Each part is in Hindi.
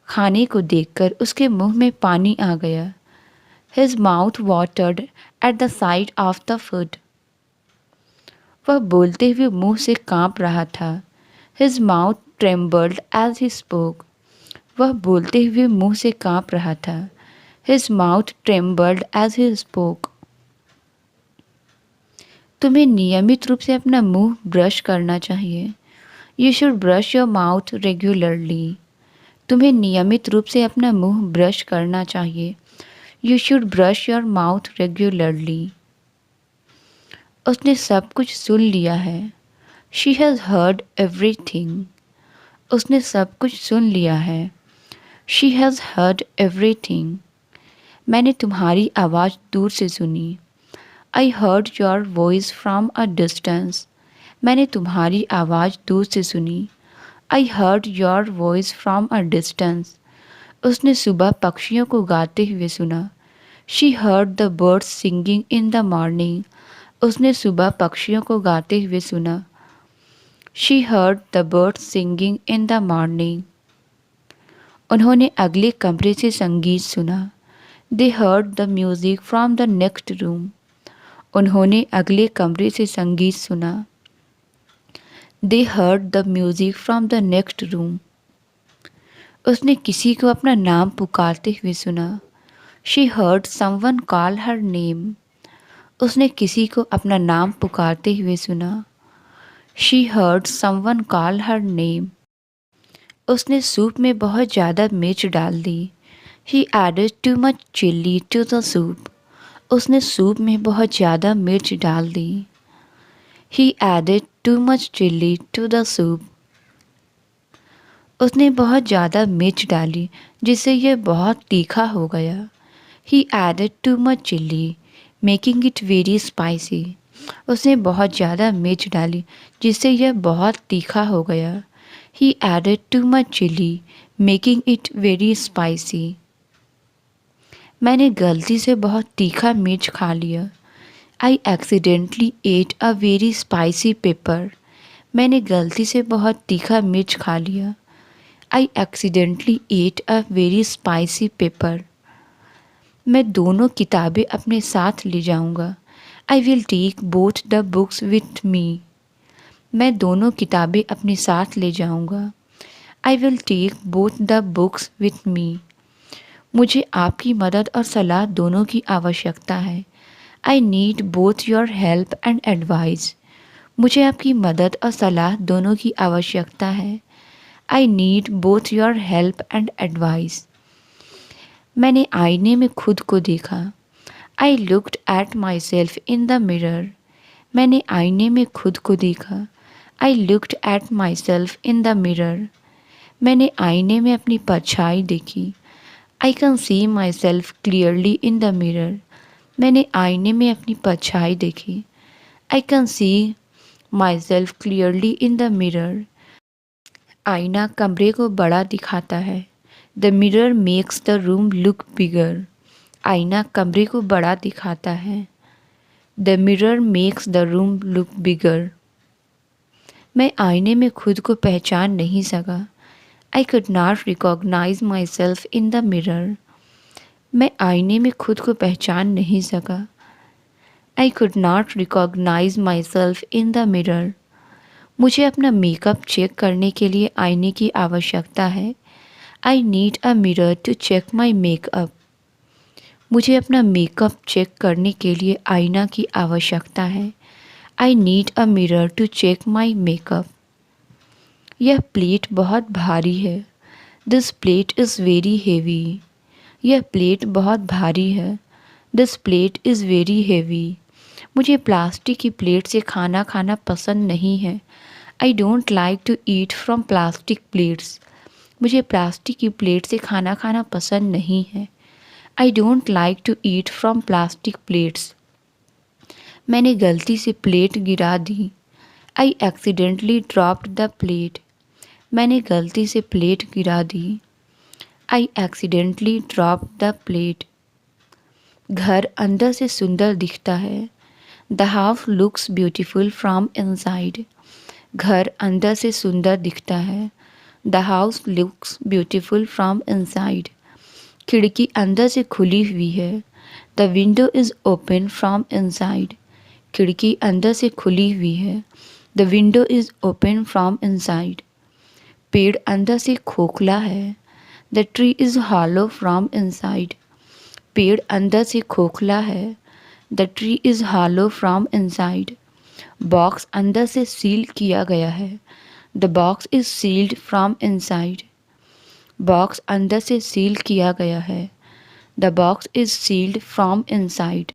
खाने को देखकर उसके मुंह में पानी आ गया। His mouth watered at the sight of the food. वह बोलते हुए मुंह से कांप रहा था। His mouth trembled as he spoke. वह बोलते हुए मुंह से कांप रहा था। His mouth trembled as he spoke. तुम्हें नियमित रूप से अपना मुंह ब्रश करना चाहिए। You should brush your mouth regularly. तुम्हें नियमित रूप से अपना मुंह ब्रश करना चाहिए। You should brush your mouth regularly. उसने सब कुछ सुन लिया है। She has heard everything. उसने सब कुछ सुन लिया है। She has heard everything. मैंने तुम्हारी आवाज़ दूर से सुनी। I heard your voice from a distance. मैंने तुम्हारी आवाज़ दूर से सुनी। I heard your voice from a distance. उसने सुबह पक्षियों को गाते हुए सुना। She heard the birds singing in the morning. उसने सुबह पक्षियों को गाते हुए सुना। She heard the birds singing in the morning. उन्होंने अगले कमरे से संगीत सुना। They heard the music from the next room. उन्होंने अगले कमरे से संगीत सुना। They heard the music from the next room. उसने किसी को अपना नाम पुकारते हुए सुना। She heard someone call her name. उसने किसी को अपना नाम पुकारते हुए सुना। She heard someone call her name. उसने सूप में बहुत ज़्यादा मिर्च डाल दी। He added too much chili to the soup. उसने सूप में बहुत ज़्यादा मिर्च डाल दी। He added too much chili to the soup. उसने बहुत ज़्यादा मिर्च डाली जिससे यह बहुत तीखा हो गया। He added too much chili, making it very spicy. उसने बहुत ज़्यादा मिर्च डाली जिससे यह बहुत तीखा हो गया। He added too much chili, making it very spicy. मैंने गलती से बहुत तीखा मिर्च खा लिया। I accidentally ate a very spicy pepper. मैंने गलती से बहुत तीखा मिर्च खा लिया। I accidentally ate a very spicy pepper. मैं दोनों किताबें अपने साथ ले जाऊंगा। I will take both the books with me. मैं दोनों किताबें अपने साथ ले जाऊंगा। I will take both the books with me. मुझे आपकी मदद और सलाह दोनों की आवश्यकता है। I need both your help and advice. मुझे आपकी मदद और सलाह दोनों की आवश्यकता है। I need both your help and advice. मैंने आईने में खुद को देखा। I looked at myself in the mirror. मैंने आईने में खुद को देखा। I looked at myself in the mirror. मैंने आईने में अपनी परछाई देखी। I can see myself clearly in the mirror. मैंने आईने में अपनी परछाई देखी। I can see myself clearly in the mirror. आईना कमरे को बड़ा दिखाता है। The mirror makes the room look bigger. आईना कमरे को बड़ा दिखाता है। The mirror makes the room look bigger. मैं आईने में खुद को पहचान नहीं सका। I could not recognize myself in the mirror. मैं आईने में खुद को पहचान नहीं सका। I could not recognize myself in the mirror. मुझे अपना मेकअप चेक करने के लिए आईने की आवश्यकता है। I need a mirror to check my makeup. मुझे अपना मेकअप चेक करने के लिए आईना की आवश्यकता है। I need a mirror to check my makeup. यह प्लेट बहुत भारी है। This plate is very heavy. यह प्लेट बहुत भारी है। This plate is very heavy. मुझे प्लास्टिक की प्लेट से खाना खाना पसंद नहीं है। I don't like to eat from plastic plates. मुझे प्लास्टिक की प्लेट से खाना खाना पसंद नहीं है। I don't like to eat from plastic plates. मैंने गलती से प्लेट गिरा दी। I accidentally dropped the plate. मैंने गलती से प्लेट गिरा दी। I accidentally dropped the plate. घर अंदर से सुंदर दिखता है। The house looks beautiful from inside. घर अंदर से सुंदर दिखता है। The house looks beautiful from inside. खिड़की अंदर से खुली हुई है। The window is open from inside. खिड़की अंदर से खुली हुई है। The window is open from inside. पेड़ अंदर से खोखला है। The tree is hollow from inside. पेड़ अंदर से खोखला है। The tree is hollow from inside. Box अंदर से सील किया गया है। The box is sealed from inside. Box अंदर से सील किया गया है। The box is sealed from inside.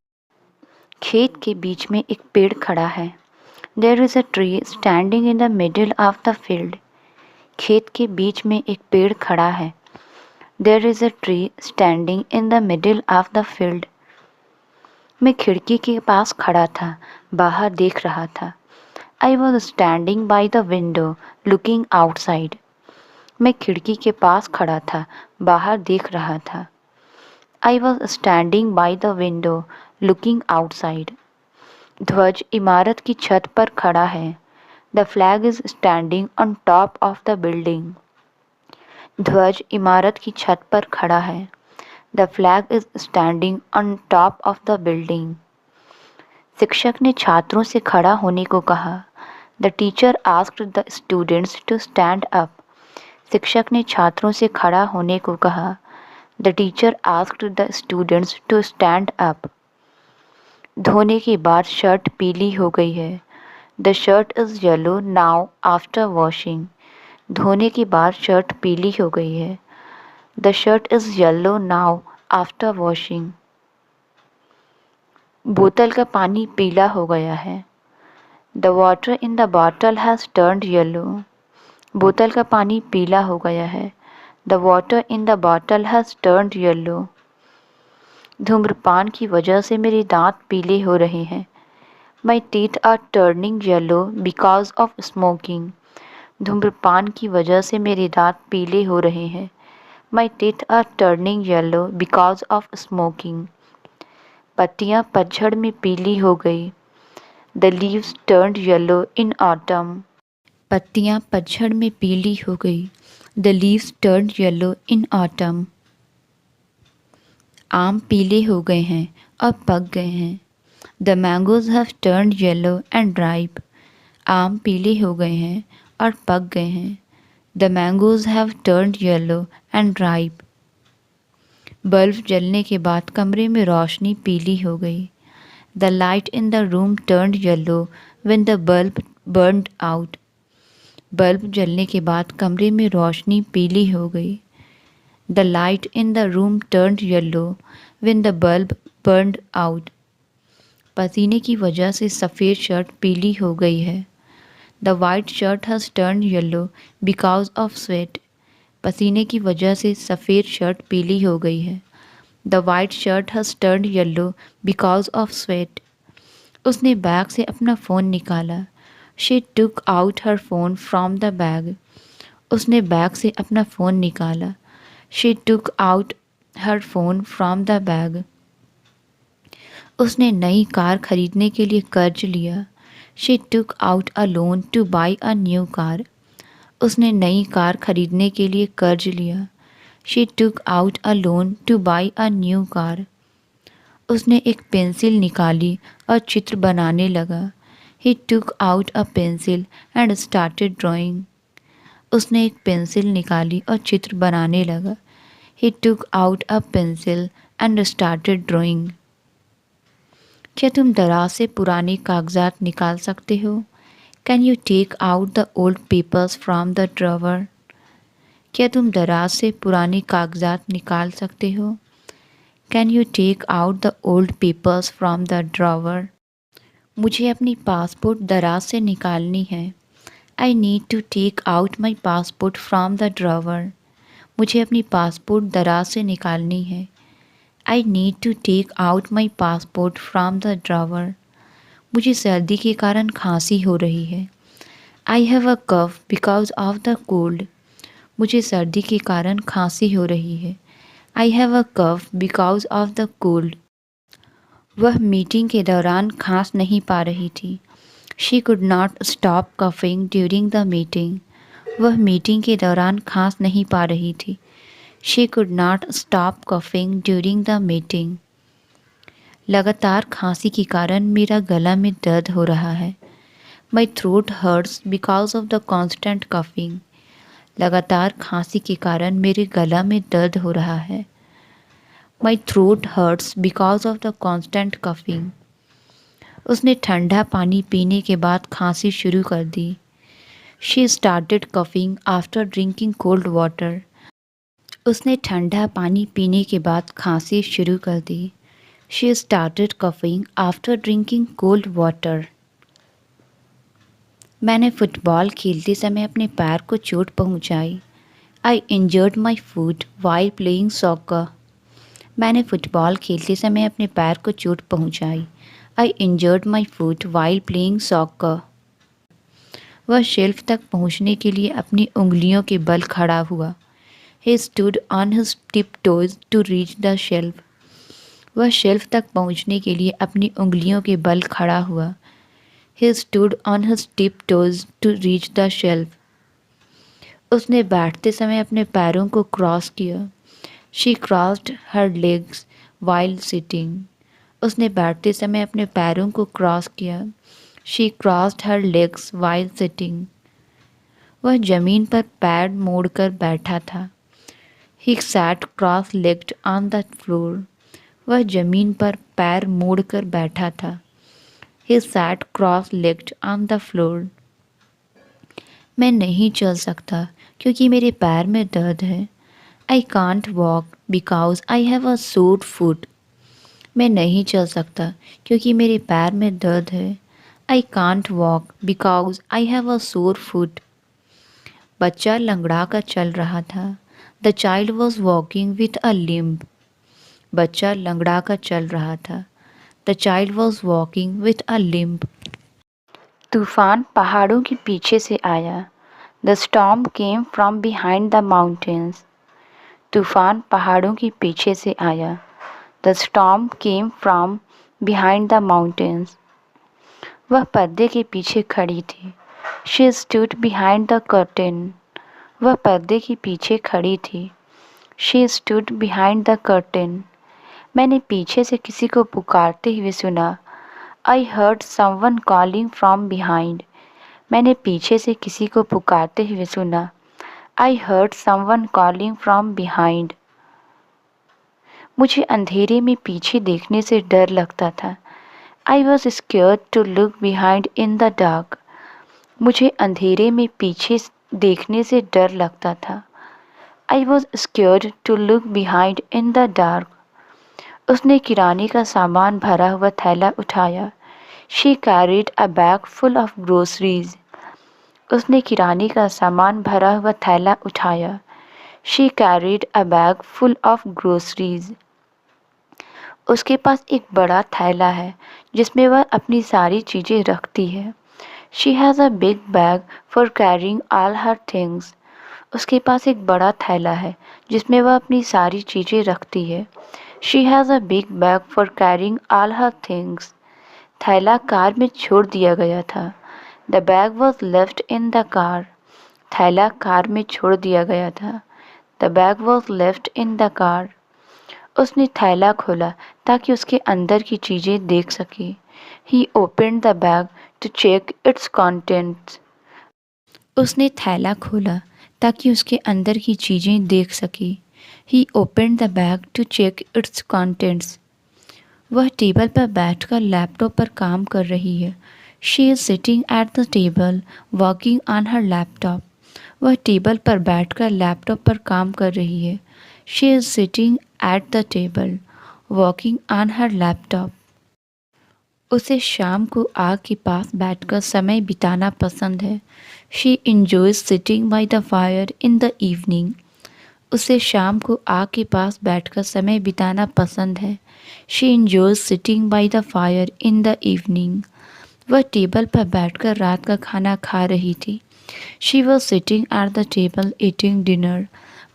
खेत के बीच में एक पेड़ खड़ा है। There is a tree standing in the middle of the field. खेत के बीच में एक पेड़ खड़ा है। There is a tree standing in the middle of the field. मैं खिड़की के पास खड़ा था, बाहर देख रहा था। I was standing by the window looking outside. मैं खिड़की के पास खड़ा था, बाहर देख रहा था। I was standing by the window looking outside. ध्वज इमारत की छत पर खड़ा है। The flag is standing on top of the building. ध्वज इमारत की छत पर खड़ा है। The flag is standing on top of the building. शिक्षक ने छात्रों से खड़ा होने को कहा। The teacher asked the students to stand up. शिक्षक ने छात्रों से खड़ा होने को कहा। The teacher asked the students to stand up. धोने के बाद शर्ट पीली हो गई है। The shirt is yellow now after washing. धोने के बाद शर्ट पीली हो गई है। The shirt is yellow now after washing. बोतल का पानी पीला हो गया है। The water in the bottle has turned yellow. बोतल का पानी पीला हो गया है। The water in the bottle has turned yellow. धूम्रपान की वजह से मेरे दांत पीले हो रहे हैं। My teeth are turning yellow because of smoking. धूम्रपान की वजह से मेरे दांत पीले हो रहे हैं। My teeth are turning yellow because of smoking. पत्तियाँ पतझड़ में पीली हो गई। The leaves turned yellow in autumn. पत्तियाँ पतझड़ में पीली हो गई। The leaves turned yellow in autumn. आम पीले हो गए हैं और पक गए हैं। The mangoes have turned yellow and ripe. आम पीले हो गए हैं और पक गए हैं। The mangoes have turned yellow and ripe. Bulb जलने के बाद कमरे में रोशनी पीली हो गई। The light in the room turned yellow when the bulb burned out. Bulb जलने के बाद कमरे में रोशनी पीली हो गई। The light in the room turned yellow when the bulb burned out. पसीने की वजह से सफ़ेद शर्ट पीली हो गई है। The white shirt has turned yellow because of sweat. पसीने की वजह से सफ़ेद शर्ट पीली हो गई है। The white shirt has turned yellow because of sweat. उसने बैग से अपना फ़ोन निकाला। She took out her phone from the bag. उसने बैग से अपना फ़ोन निकाला। She took out her phone from the bag. उसने नई कार खरीदने के लिए कर्ज लिया। She took out a loan to buy a new car. उसने नई कार खरीदने के लिए कर्ज लिया। She took out a loan to buy a new car. उसने एक पेंसिल निकाली और चित्र बनाने लगा। He took out a pencil and started drawing. उसने एक पेंसिल निकाली और चित्र बनाने लगा। He took out a pencil and started drawing. क्या तुम दराज से पुराने कागजात निकाल सकते हो? Can you take out the old papers from the drawer? क्या तुम दराज से पुराने कागजात निकाल सकते हो? Can you take out the old papers from the drawer? मुझे अपनी पासपोर्ट दराज से निकालनी है। I need to take out my passport from the drawer. मुझे अपनी पासपोर्ट दराज से निकालनी है। I need to take out my passport from the drawer. मुझे सर्दी के कारण खांसी हो रही है। I have a cough because of the cold. मुझे सर्दी के कारण खांसी हो रही है। I have a cough because of the cold. वह मीटिंग के दौरान खांस नहीं पा रही थी। She could not stop coughing during the meeting. वह मीटिंग के दौरान खांस नहीं पा रही थी। She could not stop coughing during the meeting. लगातार खांसी के कारण मेरा गला में दर्द हो रहा है। My throat hurts because of the constant coughing. लगातार खांसी के कारण मेरे गला में दर्द हो रहा है। My throat hurts because of the constant coughing. उसने ठंडा पानी पीने के बाद खांसी शुरू कर दी। She started coughing after drinking cold water. उसने ठंडा पानी पीने के बाद खांसी शुरू कर दी। She started coughing after drinking cold water. मैंने फुटबॉल खेलते समय अपने पैर को चोट पहुंचाई। I injured my foot while playing soccer. मैंने फुटबॉल खेलते समय अपने पैर को चोट पहुंचाई। I injured my foot while playing soccer. वह शेल्फ तक पहुंचने के लिए अपनी उंगलियों के बल खड़ा हुआ। He stood on his tiptoes to reach the shelf. वह शेल्फ तक पहुंचने के लिए अपनी उंगलियों के बल खड़ा हुआ। He stood on his tiptoes to reach the shelf. उसने बैठते समय अपने पैरों को क्रॉस किया। She crossed her legs while sitting. उसने बैठते समय अपने पैरों को क्रॉस किया। She crossed her legs while sitting. वह जमीन पर पैर मोड़कर बैठा था। He sat cross-legged on the floor. वह जमीन पर पैर मोड़कर बैठा था। He sat cross-legged on the floor. मैं नहीं चल सकता क्योंकि मेरे पैर में दर्द है। I can't walk because I have a sore foot. मैं नहीं चल सकता क्योंकि मेरे पैर में दर्द है। I can't walk because I have a sore foot. बच्चा लंगड़ा कर चल रहा था। The child was walking with a limp. बच्चा लंगड़ा कर चल रहा था। The child was walking with a limp. तूफान पहाड़ों के पीछे से आया। The storm came from behind the mountains. तूफान पहाड़ों के पीछे से आया। The storm came from behind the mountains. वह पर्दे के पीछे खड़ी थी। She stood behind the curtain. वह पर्दे के पीछे खड़ी थी। She stood behind the curtain. मैंने पीछे से किसी को पुकारते हुए सुना। I heard someone calling from behind. मैंने पीछे से किसी को पुकारते हुए सुना। I heard someone calling from behind. मुझे अंधेरे में पीछे देखने से डर लगता था। I was scared to look behind in the dark. मुझे अंधेरे में पीछे देखने से डर लगता था। I was scared to look behind in the dark. उसने किराने का सामान भरा हुआ थैला उठाया। She carried a bag full of groceries. उसने किराने का सामान भरा हुआ थैला उठाया। She carried a bag full of groceries. उसके पास एक बड़ा थैला है जिसमें वह अपनी सारी चीज़ें रखती है। She has a big bag for carrying all her things. उसके पास एक बड़ा थैला है जिसमें वह अपनी सारी चीज़ें रखती है। She has a big bag for carrying all her things. थैला कार में छोड़ दिया गया था। The bag was left in the car. थैला कार में छोड़ दिया गया था। The bag was left in the car. उसने थैला खोला ताकि उसके अंदर की चीज़ें देख सके। He opened the bag to check its contents. उसने थैला खोला ताकि उसके अंदर की चीज़ें देख सके। He opened the bag to check its contents. वह टेबल पर बैठकर लैपटॉप पर काम कर रही है। She is sitting at the table working on her laptop. वह टेबल पर बैठकर लैपटॉप पर काम कर रही है। She is sitting at the table working on her laptop. उसे शाम को आग के पास बैठकर समय बिताना पसंद है। She enjoys sitting by the fire in the evening. उसे शाम को आग के पास बैठकर समय बिताना पसंद है। She enjoys sitting by the fire in the evening. वह टेबल पर बैठकर रात का खाना खा रही थी। She was sitting at the table eating dinner.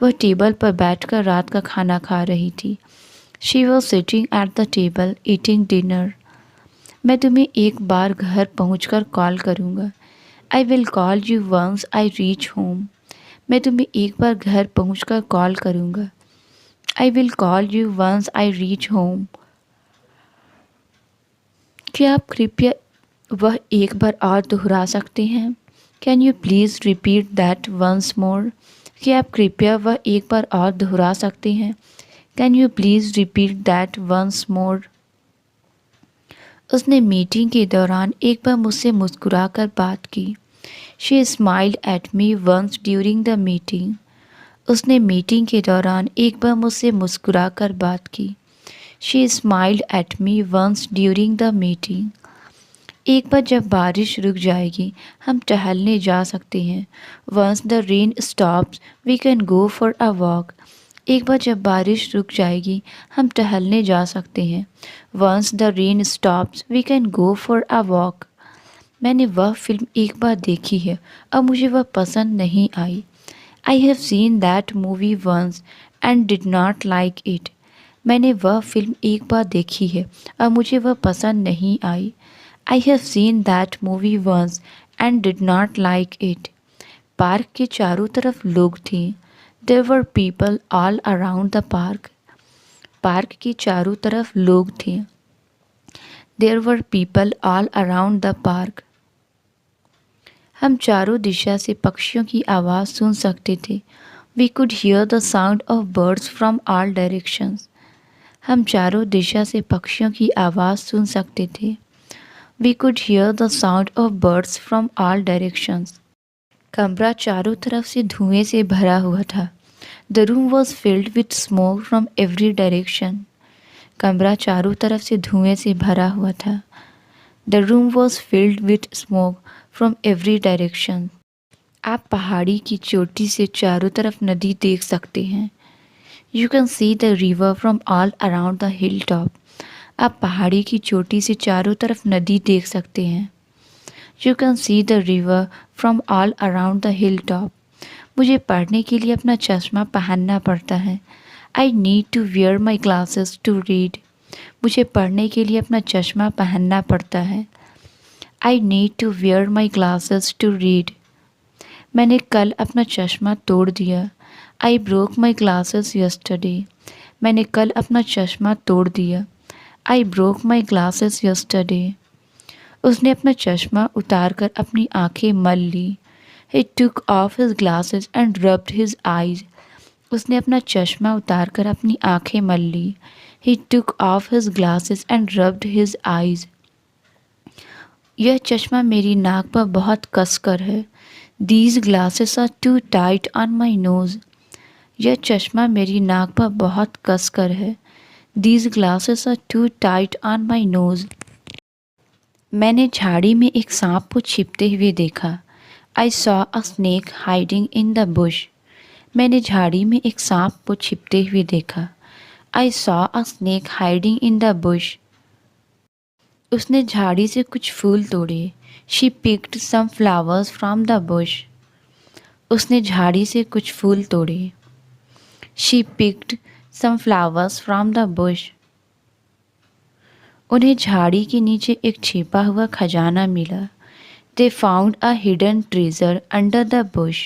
वह टेबल पर बैठकर रात का खाना खा रही थी। She was sitting at the table eating dinner. मैं तुम्हें एक बार घर पहुंचकर कॉल करूंगा। I will call you once I reach home. मैं तुम्हें एक बार घर पहुंचकर कॉल करूँगा। I will call you once I reach home. क्या आप कृपया वह एक बार और दोहरा सकते हैं? Can you please repeat that once more? क्या आप कृपया वह एक बार और दोहरा सकते हैं? Can you please repeat that once more? उसने मीटिंग के दौरान एक बार मुझसे मुस्कुराकर बात की। She smiled at me once during the meeting. उसने मीटिंग के दौरान एक बार मुझसे मुस्कुराकर बात की। She smiled at me once during the meeting. एक बार जब बारिश रुक जाएगी हम टहलने जा सकते हैं। Once the rain stops we can go for a walk. एक बार जब बारिश रुक जाएगी हम टहलने जा सकते हैं। Once the rain stops we can go for a walk. मैंने वह फिल्म एक बार देखी है अब मुझे वह पसंद नहीं आई। I have seen that movie once and did not like it. मैंने वह फिल्म एक बार देखी है अब मुझे वह पसंद नहीं आई। I have seen that movie once and did not like it. Park के चारों तरफ लोग थे। There were people all around the park. Park के चारों तरफ लोग थे। There were people all around the park. हम चारों दिशा से पक्षियों की आवाज़ सुन सकते थे। We could hear the sound of birds from all directions. हम चारों दिशा से पक्षियों की आवाज़ सुन सकते थे। We could hear the sound of birds from all directions. कमरा चारों तरफ से धुएं से भरा हुआ था। The room was filled with smoke from every direction. कमरा चारों तरफ से धुएं से भरा हुआ था। The room was filled with smoke from every direction. आप पहाड़ी की चोटी से चारों तरफ नदी देख सकते हैं। You can see the river from all around the hill top. आप पहाड़ी की चोटी से चारों तरफ नदी देख सकते हैं। You can see the river from all around the hill top. मुझे पढ़ने के लिए अपना चश्मा पहनना पड़ता है। I need to wear my glasses to read. मुझे पढ़ने के लिए अपना चश्मा पहनना पड़ता है। I need to wear my glasses to read. मैंने कल अपना चश्मा तोड़ दिया। I broke my glasses yesterday. मैंने कल अपना चश्मा तोड़ दिया। I broke my glasses yesterday. उसने अपना चश्मा उतारकर अपनी आंखें मल ली। He took off his glasses and rubbed his eyes. उसने अपना चश्मा उतारकर अपनी आंखें मल ली। He took off his glasses and rubbed his eyes. यह चश्मा मेरी नाक पर बहुत कसकर है। These glasses are too tight on my nose. यह चश्मा मेरी नाक पर बहुत कसकर है। These glasses are too tight on my nose. मैंने झाड़ी में एक सांप को छिपते हुए देखा। I saw a snake hiding in the bush. मैंने झाड़ी में एक सांप को छिपते हुए देखा। I saw a snake hiding in the bush. उसने झाड़ी से कुछ फूल तोड़े। She picked some flowers from the bush. उसने झाड़ी से कुछ फूल तोड़े। She picked some flowers from the bush. उन्हें झाड़ी के नीचे एक छिपा हुआ खजाना मिला। They found a hidden treasure under the bush.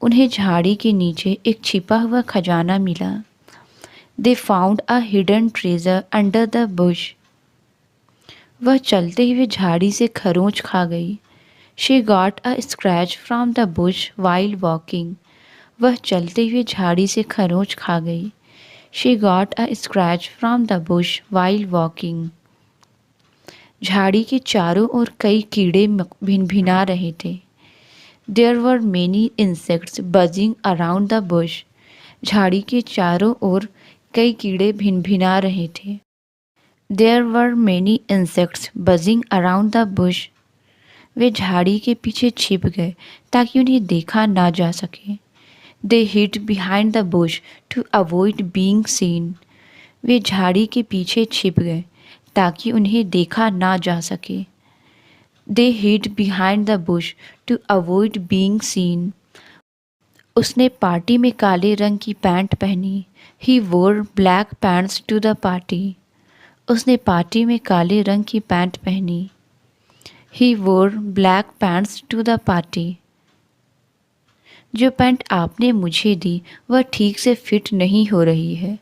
उन्हें झाड़ी के नीचे एक छिपा हुआ खजाना मिला। They found a hidden treasure under the bush. वह चलते हुए झाड़ी से खरोंच खा गई। She got a scratch from the bush while walking. वह चलते हुए झाड़ी से खरोंच खा गई। She got a scratch from the bush while walking. झाड़ी के चारों ओर कई कीड़े भिनभिना रहे थे। There were many insects buzzing around the bush. झाड़ी के चारों ओर कई कीड़े भिनभिना रहे थे। There were many insects buzzing around the bush. वे झाड़ी के पीछे छिप गए ताकि उन्हें देखा ना जा सके। They hid behind the bush to avoid being seen. वे झाड़ी के पीछे छिप गए ताकि उन्हें देखा ना जा सके। They hid behind the bush to avoid being seen. उसने पार्टी में काले रंग की पैंट पहनी। He wore black pants to the party. उसने पार्टी में काले रंग की पैंट पहनी। He wore black pants to the party. जो पैंट आपने मुझे दी वह ठीक से फिट नहीं हो रही है।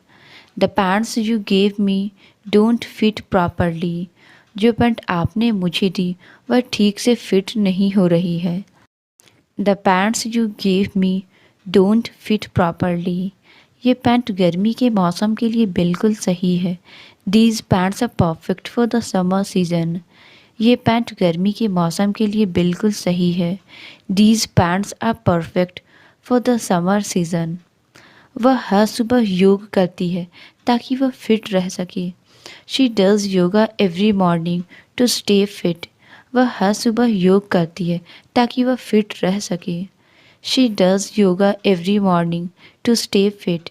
The pants you gave me don't fit properly. जो पैंट आपने मुझे दी वह ठीक से फिट नहीं हो रही है। The pants you gave me don't fit properly. ये पैंट गर्मी के मौसम के लिए बिल्कुल सही है। These pants are perfect for the summer season. ये पैंट गर्मी के मौसम के लिए बिल्कुल सही है। These pants are perfect for the summer season. वह हर सुबह योग करती है ताकि वह फिट रह सके। She does yoga every morning to stay fit. वह हर सुबह योग करती है ताकि वह फिट रह सके। She does yoga every morning to stay fit.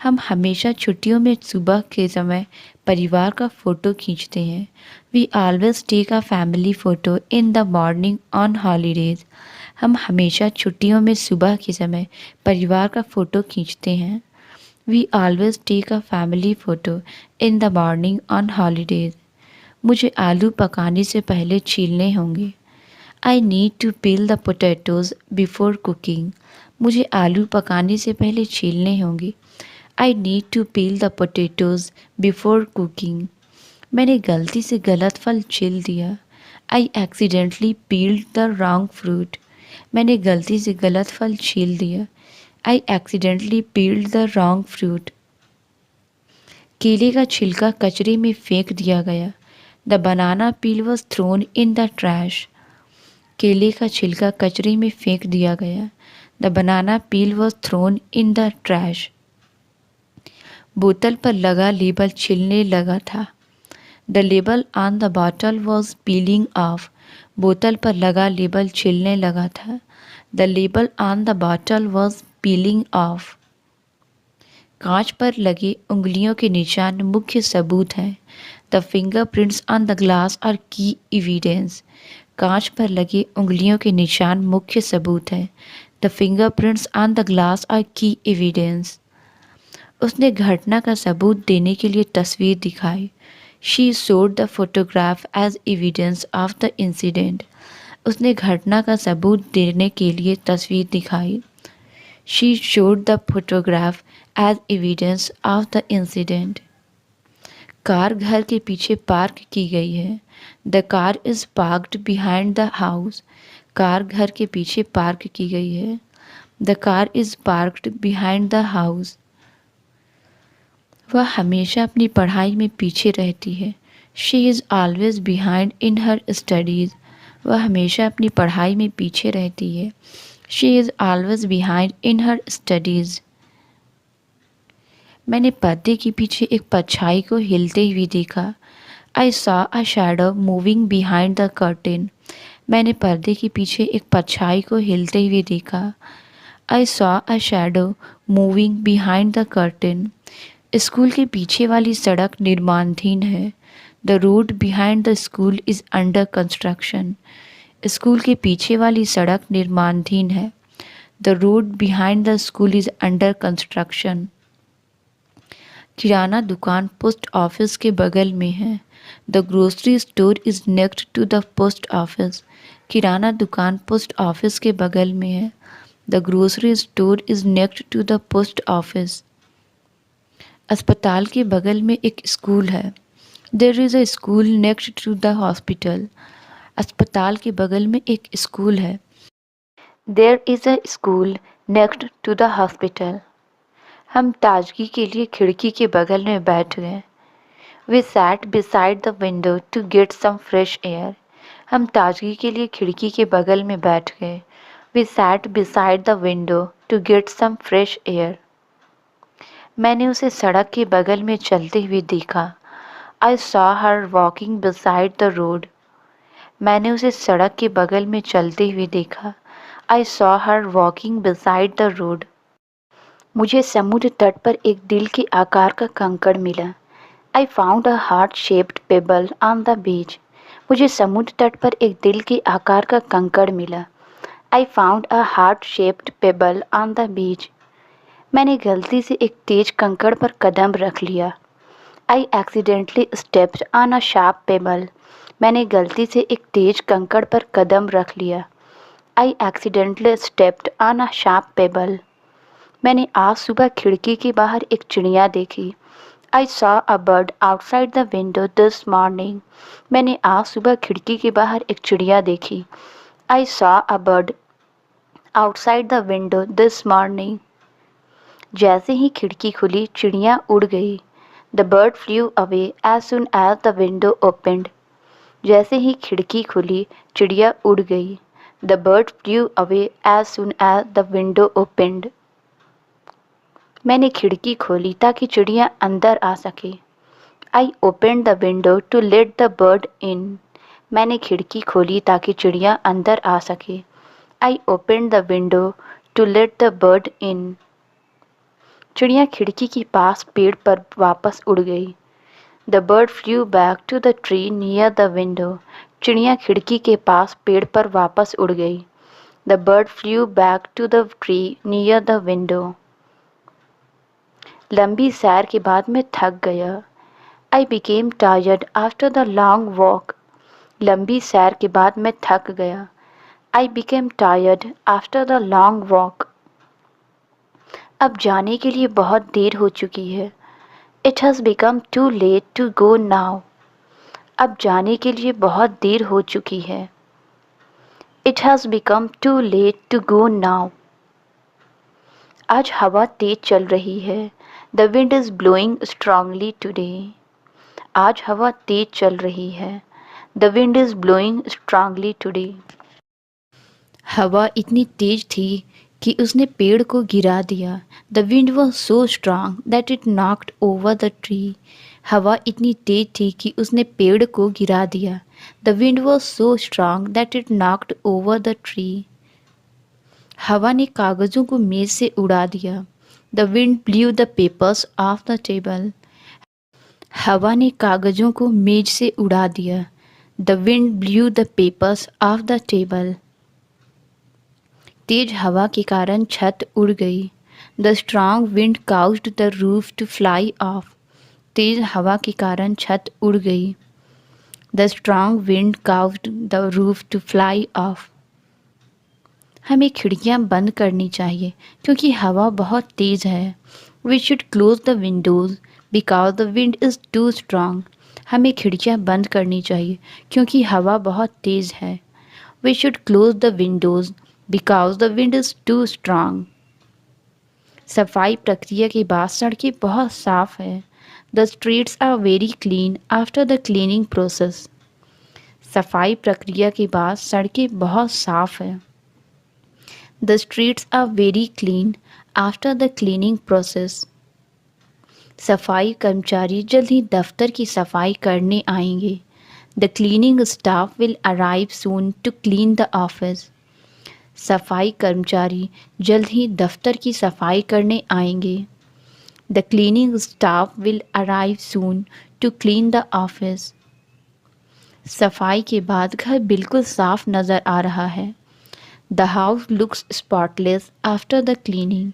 हम हमेशा छुट्टियों में सुबह के समय परिवार का फ़ोटो खींचते हैं। We always take a family photo in the morning on holidays. हम हमेशा छुट्टियों में सुबह के समय परिवार का फ़ोटो खींचते हैं। We always take a family photo in the morning on holidays. मुझे आलू पकाने से पहले छीलने होंगे। I need to peel the potatoes before cooking. मुझे आलू पकाने से पहले छीलने होंगे। I need to peel the potatoes before cooking. मैंने गलती से गलत फल छील दिया। I accidentally peeled the wrong fruit. मैंने गलती से गलत फल छील दिया। I accidentally peeled the wrong fruit. केले का छिलका कचरे में फेंक दिया गया। The banana peel was thrown in the trash. केले का छिलका कचरे में फेंक दिया गया। The banana peel was thrown in the trash. बोतल पर लगा लेबल छिलने लगा था। The label on the bottle was piling of. बोतल पर लगा लेबल छिलने लगा था। The label on the bottle was piling of. कांच पर लगे उंगलियों के निशान मुख्य सबूत हैं। The fingerprints on the glass are key evidence. कांच पर लगे उंगलियों के निशान मुख्य सबूत हैं। The fingerprints on the glass are key evidence. उसने घटना का सबूत देने के लिए तस्वीर दिखाई। She showed the photograph as evidence of the incident. उसने घटना का सबूत देने के लिए तस्वीर दिखाई। She showed the photograph as evidence of the incident. Car घर के पीछे पार्क की गई है। The car is parked behind the house. Car घर के पीछे पार्क की गई है। The car is parked behind the house. वह हमेशा अपनी पढ़ाई में पीछे रहती है। She is always behind in her studies. वह हमेशा अपनी पढ़ाई में पीछे रहती है। She is always behind in her studies. मैंने पर्दे के पीछे एक परछाई को हिलते हुए देखा। I saw a shadow moving behind the curtain. मैंने पर्दे के पीछे एक परछाई को हिलते हुए देखा। I saw a shadow moving behind the curtain. School के पीछे वाली सड़क निर्माणाधीन है। The road behind the school is under construction. School के पीछे वाली सड़क निर्माणाधीन है। The road behind the school is under construction. किराना दुकान पोस्ट ऑफिस के बगल में है। The grocery store is next to the post office. किराना दुकान पोस्ट ऑफिस के बगल में है। The grocery store is next to the post office. अस्पताल के बगल में एक स्कूल है। There is a school next to the hospital. अस्पताल के बगल में एक स्कूल है। There is a school next to the hospital. हम ताजगी के लिए खिड़की के बगल में बैठ गए। We sat beside the window to get some fresh air. हम ताजगी के लिए खिड़की के बगल में बैठ गए। We sat beside the window to get some fresh air. मैंने उसे सड़क के बगल में चलते हुए देखा। I saw her walking beside the road. मैंने उसे सड़क के बगल में चलते हुए देखा। I saw her walking beside the road. मुझे समुद्र तट पर एक दिल के आकार का कंकड़ मिला। I found a heart shaped payable on the beach. मुझे समुद्र तट पर एक दिल के आकार का कंकड़ मिला। I found a heart shaped payable on the beach. मैंने गलती से एक तेज कंकड़ पर कदम रख लिया। I accidentally stepped on a sharp pebble. मैंने गलती से एक तेज कंकड़ पर कदम रख लिया। I accidentally stepped on a sharp pebble. मैंने आज सुबह खिड़की के बाहर एक चिड़िया देखी. I saw a bird outside the window this morning. मैंने आज सुबह खिड़की के बाहर एक चिड़िया देखी. I saw a bird outside the window this morning. जैसे ही खिड़की खुली चिड़िया उड़ गई. The bird flew away as soon as the window opened. जैसे ही खिड़की खुली चिड़िया उड़ गई. The bird flew away as soon as the window opened. मैंने खिड़की खोली ताकि चिड़िया अंदर आ सके. I opened the window to let the bird in. मैंने खिड़की खोली ताकि चिड़िया अंदर आ सके. I opened the window to let the bird in. चिड़िया खिड़की के पास पेड़ पर वापस उड़ गई. The bird flew back to the tree near the window. चिड़िया खिड़की के पास पेड़ पर वापस उड़ गई. The bird flew back to the tree near the window. लंबी सैर के बाद मैं थक गया. I became tired after the long walk. लंबी सैर के बाद मैं थक गया. I became tired after the long walk. अब जाने के लिए बहुत देर हो चुकी है. It has become too late to go now. अब जाने के लिए बहुत देर हो चुकी है. It has become too late to go now. आज हवा तेज चल रही है. The wind is blowing strongly today. आज हवा तेज चल रही है. The wind is blowing strongly today. हवा इतनी तेज थी कि उसने पेड़ को गिरा दिया. The wind was so strong that it knocked over the tree. हवा इतनी तेज थी कि उसने पेड़ को गिरा दिया. The wind was so strong that it knocked over the tree. हवा ने कागज़ों को मेज से उड़ा दिया. The wind blew the papers off the table. हवा ने कागज़ों को मेज से उड़ा दिया. The wind blew the papers off the table. तेज हवा के कारण छत उड़ गई. The strong wind caused the roof to fly off. तेज हवा के कारण छत उड़ गई. The strong wind caused the roof to fly off. हमें खिड़कियां बंद करनी चाहिए क्योंकि हवा बहुत तेज़ है. We should close the windows because the wind is too strong. हमें खिड़कियां बंद करनी चाहिए क्योंकि हवा बहुत तेज़ है. We should close the windows because the wind is too strong. सफाई प्रक्रिया के बाद सड़कें बहुत साफ है. The streets are very clean after the cleaning process. सफाई प्रक्रिया के बाद सड़कें बहुत साफ है. The streets are very clean after the cleaning process. सफाई कर्मचारी जल्द ही दफ्तर की सफाई करने आएंगे. The cleaning staff will arrive soon to clean the office. सफाई कर्मचारी जल्द ही दफ्तर की सफाई करने आएंगे. The cleaning staff will arrive soon to clean the office. सफाई के बाद घर बिल्कुल साफ नज़र आ रहा है. The house looks spotless after the cleaning.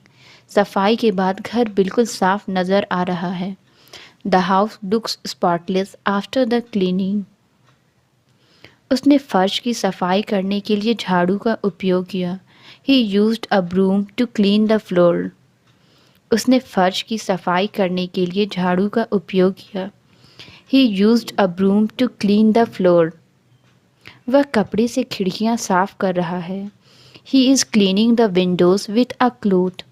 सफाई के बाद घर बिल्कुल साफ नज़र आ रहा है. The house looks spotless after the cleaning. उसने फर्श की सफाई करने के लिए झाड़ू का उपयोग किया. He used a broom to clean the floor. उसने फर्श की सफाई करने के लिए झाड़ू का उपयोग किया. He used a broom to clean the floor. वह कपड़े से खिड़कियां साफ कर रहा है. He is cleaning the windows with a cloth.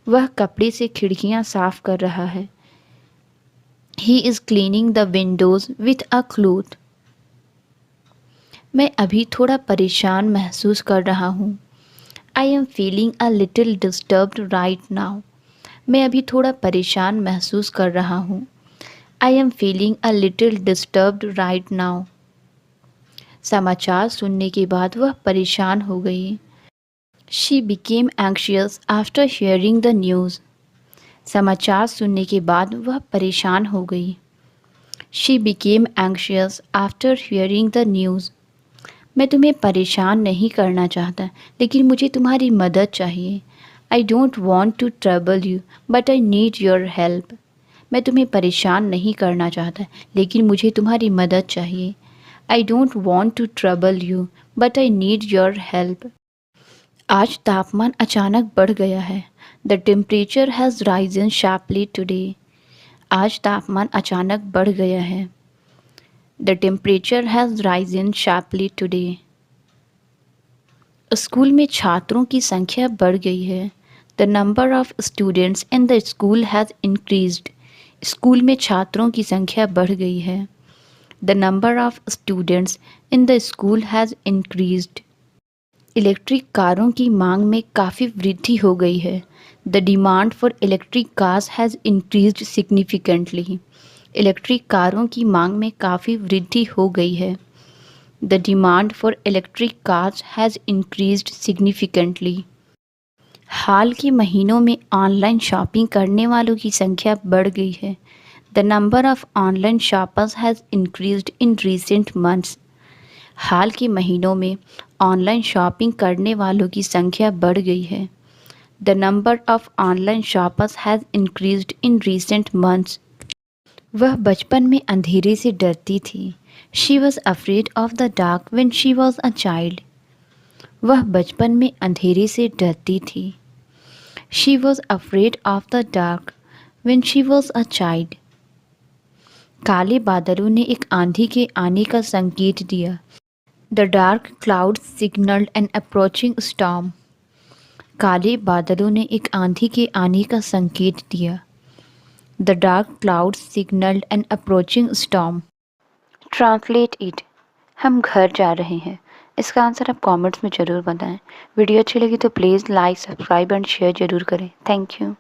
वह कपड़े से खिड़कियां साफ कर रहा है. He is cleaning the windows with a cloth. मैं अभी थोड़ा परेशान महसूस कर रहा हूँ. I am feeling a little disturbed right now. मैं अभी थोड़ा परेशान महसूस कर रहा हूँ. I am feeling a little disturbed right now. समाचार सुनने के बाद वह परेशान हो गई. She became anxious after hearing the news. समाचार सुनने के बाद वह परेशान हो गई. She became anxious after hearing the news. मैं तुम्हें परेशान नहीं करना चाहता लेकिन मुझे तुम्हारी मदद चाहिए. I don't want to trouble you, but I need your help. मैं तुम्हें परेशान नहीं करना चाहता लेकिन मुझे तुम्हारी मदद चाहिए. I don't want to trouble you, but I need your help. आज तापमान अचानक बढ़ गया है। The temperature has Ryzen sharply today. आज तापमान अचानक बढ़ गया है। The temperature has Ryzen sharply today. School में छात्रों की संख्या बढ़ गई है। The number of students in the school has increased. School में छात्रों की संख्या बढ़ गई है। The number of students in the school has increased. Electric कारों की मांग में काफ़ी वृद्धि हो गई है। The demand for electric cars has increased significantly. Electric कारों की मांग में काफ़ी वृद्धि हो गई है। The demand for electric cars has increased significantly. हाल के महीनों में ऑनलाइन शॉपिंग करने वालों की संख्या बढ़ गई है। The number of online shoppers has increased in recent months. हाल के महीनों में ऑनलाइन शॉपिंग करने वालों की संख्या बढ़ गई है। The number of online shoppers has increased in recent months. वह बचपन में अंधेरे से डरती थी। She was afraid of the dark when she was a child. वह बचपन में अंधेरे से डरती थी। She was afraid of the dark when she was a child. काले बादलों ने एक आंधी के आने का संकेत दिया। The dark cloud signalled N approaching storm. काले बादलों ने एक आंधी के आने का संकेत दिया। The dark cloud signalled N approaching storm. Translate it. हम घर जा रहे हैं। इसका आंसर आप कमेंट्स में ज़रूर बताएं। वीडियो अच्छी लगी तो please like, subscribe and share ज़रूर करें। Thank you.